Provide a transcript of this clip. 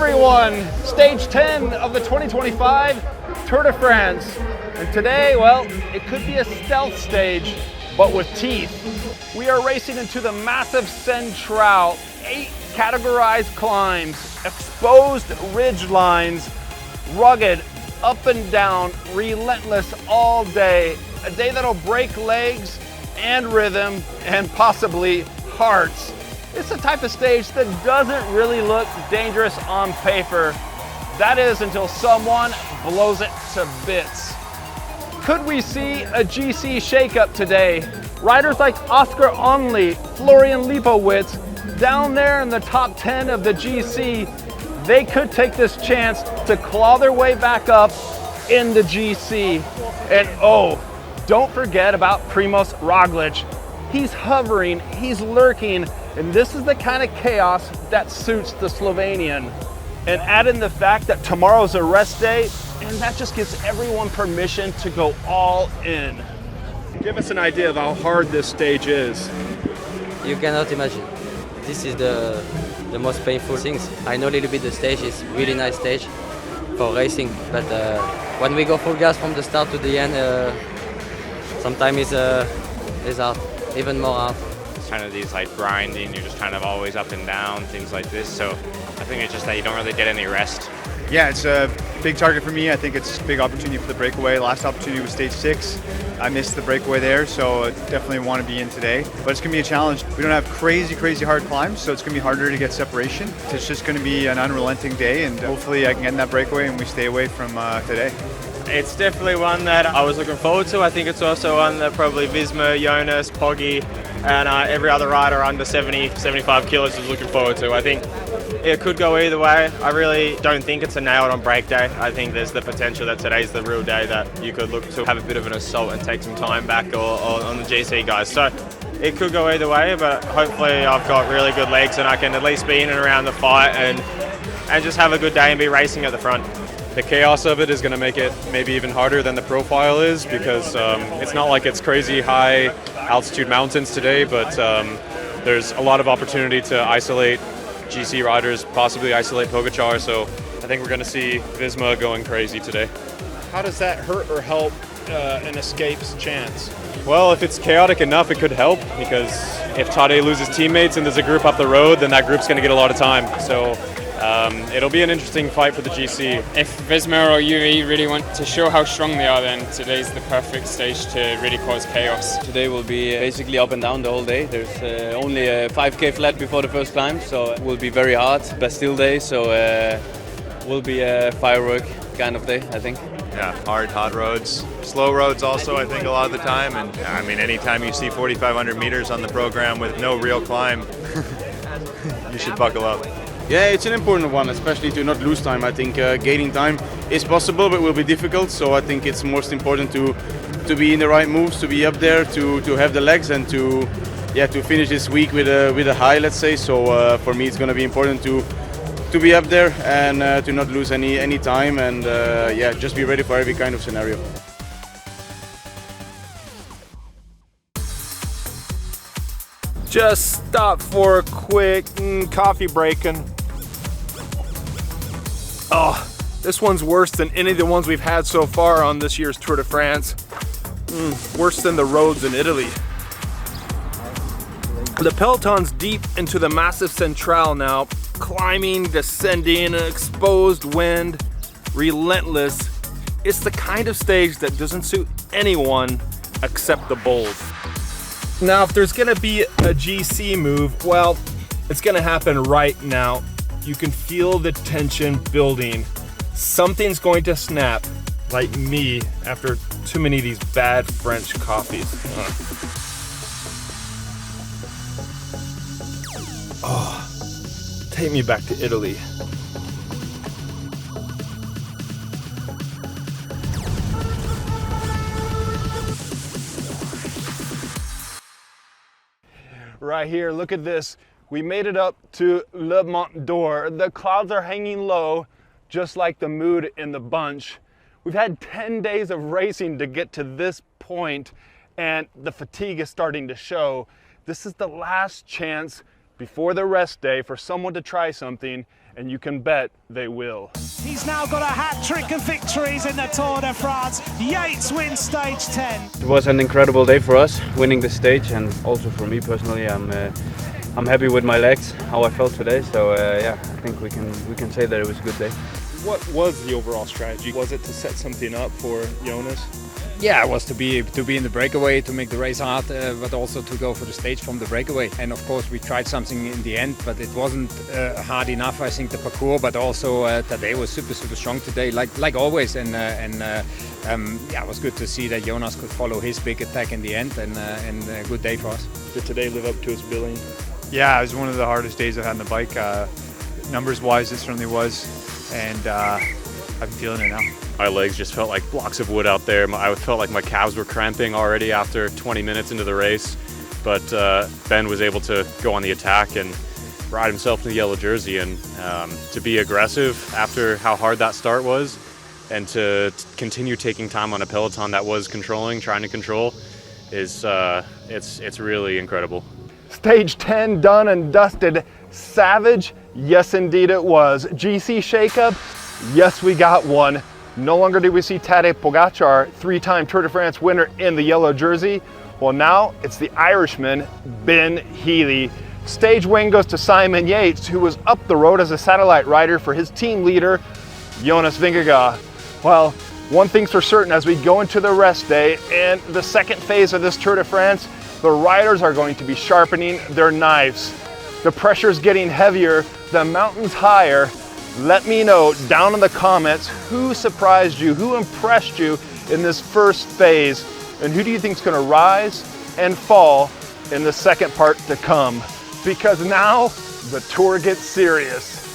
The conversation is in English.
everyone, stage 10 of the 2025 Tour de France. And today, well, it could be a stealth stage, but with teeth. We are racing into the Massif Central, 8 categorized climbs, exposed ridge lines, rugged, up and down, relentless all day. A day that'll break legs and rhythm and possibly hearts. It's the type of stage that doesn't really look dangerous on paper. That is until someone blows it to bits. Could we see a GC shakeup today? Riders like Oscar Onley, Florian Lipowitz, down there in the top 10 of the GC, they could take this chance to claw their way back up in the GC. And oh, don't forget about Primoz Roglic. He's hovering, he's lurking, and this is the kind of chaos that suits the Slovenian. And add in the fact that tomorrow's a rest day, and that just gives everyone permission to go all in. Give us an idea of how hard this stage is. You cannot imagine. This is the most painful things. I know a little bit the stage is really nice stage for racing, but when we go full gas from the start to the end, sometimes it's hard, even more hard. It's kind of these like grinding, you're just kind of always up and down, things like this. So I think it's just that you don't really get any rest. Yeah, it's a big target for me. I think it's a big opportunity for the breakaway. Last opportunity was stage 6. I missed the breakaway there, so definitely want to be in today. But it's going to be a challenge. We don't have crazy hard climbs, so it's going to be harder to get separation. It's just going to be an unrelenting day, and hopefully I can get in that breakaway and we stay away from today. It's definitely one that I was looking forward to. I think it's also one that probably Visma, Jonas, Poggi, and every other rider under 70, 75 kilos is looking forward to. I think it could go either way. I really don't think it's a nailed on break day. I think there's the potential that today's the real day that you could look to have a bit of an assault and take some time back or on the GC guys. So it could go either way, but hopefully I've got really good legs and I can at least be in and around the fight and just have a good day and be racing at the front. The chaos of it is going to make it maybe even harder than the profile is because it's not like it's crazy high altitude mountains today, but there's a lot of opportunity to isolate GC riders, possibly isolate Pogačar, so I think we're going to see Visma going crazy today. How does that hurt or help an escape's chance? Well, if it's chaotic enough, it could help, because if Tadej loses teammates and there's a group up the road, then that group's going to get a lot of time. So it'll be an interesting fight for the GC. If Visma or UAE really want to show how strong they are, then today's the perfect stage to really cause chaos. Today will be basically up and down the whole day. There's only a 5K flat before the first climb, so it will be very hard. Bastille day, so will be a firework kind of day, I think. Yeah, hard roads. Slow roads also, I think, a lot of the time. And I mean, anytime you see 4,500 meters on the program with no real climb, you should buckle up. Yeah, it's an important one, especially to not lose time. I think gaining time is possible, but will be difficult. So I think it's most important to be in the right moves, to be up there, to have the legs, and to finish this week with a high, let's say. So for me, it's going to be important to be up there and to not lose any time, and just be ready for every kind of scenario. Just stop for a quick coffee break-in. Oh, this one's worse than any of the ones we've had so far on this year's Tour de France. Worse than the roads in Italy. The peloton's deep into the Massif Central now, climbing, descending, exposed wind, relentless. It's the kind of stage that doesn't suit anyone except the bold. Now, if there's gonna be a GC move, well, it's gonna happen right now. You can feel the tension building. Something's going to snap, like me, after too many of these bad French coffees. Oh, take me back to Italy. Right here, look at this. We made it up to Le Mont-Dore. The clouds are hanging low, just like the mood in the bunch. We've had 10 days of racing to get to this point, and the fatigue is starting to show. This is the last chance before the rest day for someone to try something, and you can bet they will. He's now got a hat-trick of victories in the Tour de France. Yates wins stage 10. It was an incredible day for us, winning the stage, and also for me personally, I'm happy with my legs, how I felt today. So yeah, I think we can say that it was a good day. What was the overall strategy? Was it to set something up for Jonas? Yeah, it was to be in the breakaway, to make the race hard, but also to go for the stage from the breakaway. And of course we tried something in the end, but it wasn't hard enough, I think, the parcours, but also Tadej was super strong today, like always. And yeah, it was good to see that Jonas could follow his big attack in the end, and a good day for us. Did today live up to his billing? Yeah, it was one of the hardest days I've had on the bike. Numbers-wise, it certainly was, and I'm feeling it now. My legs just felt like blocks of wood out there. I felt like my calves were cramping already after 20 minutes into the race. But Ben was able to go on the attack and ride himself in the yellow jersey, and to be aggressive after how hard that start was, and to continue taking time on a peloton that was trying to control, is it's really incredible. Stage 10 done and dusted. Savage? Yes, indeed it was. GC shakeup? Yes, we got one. No longer do we see Tadej Pogačar, three-time Tour de France winner, in the yellow jersey. Well, now it's the Irishman, Ben Healy. Stage win goes to Simon Yates, who was up the road as a satellite rider for his team leader, Jonas Vingegaard. Well, one thing's for certain, as we go into the rest day and the second phase of this Tour de France, the riders are going to be sharpening their knives. The pressure's getting heavier, the mountain's higher. Let me know down in the comments who surprised you, who impressed you in this first phase, and who do you think is going to rise and fall in the second part to come? Because now the Tour gets serious.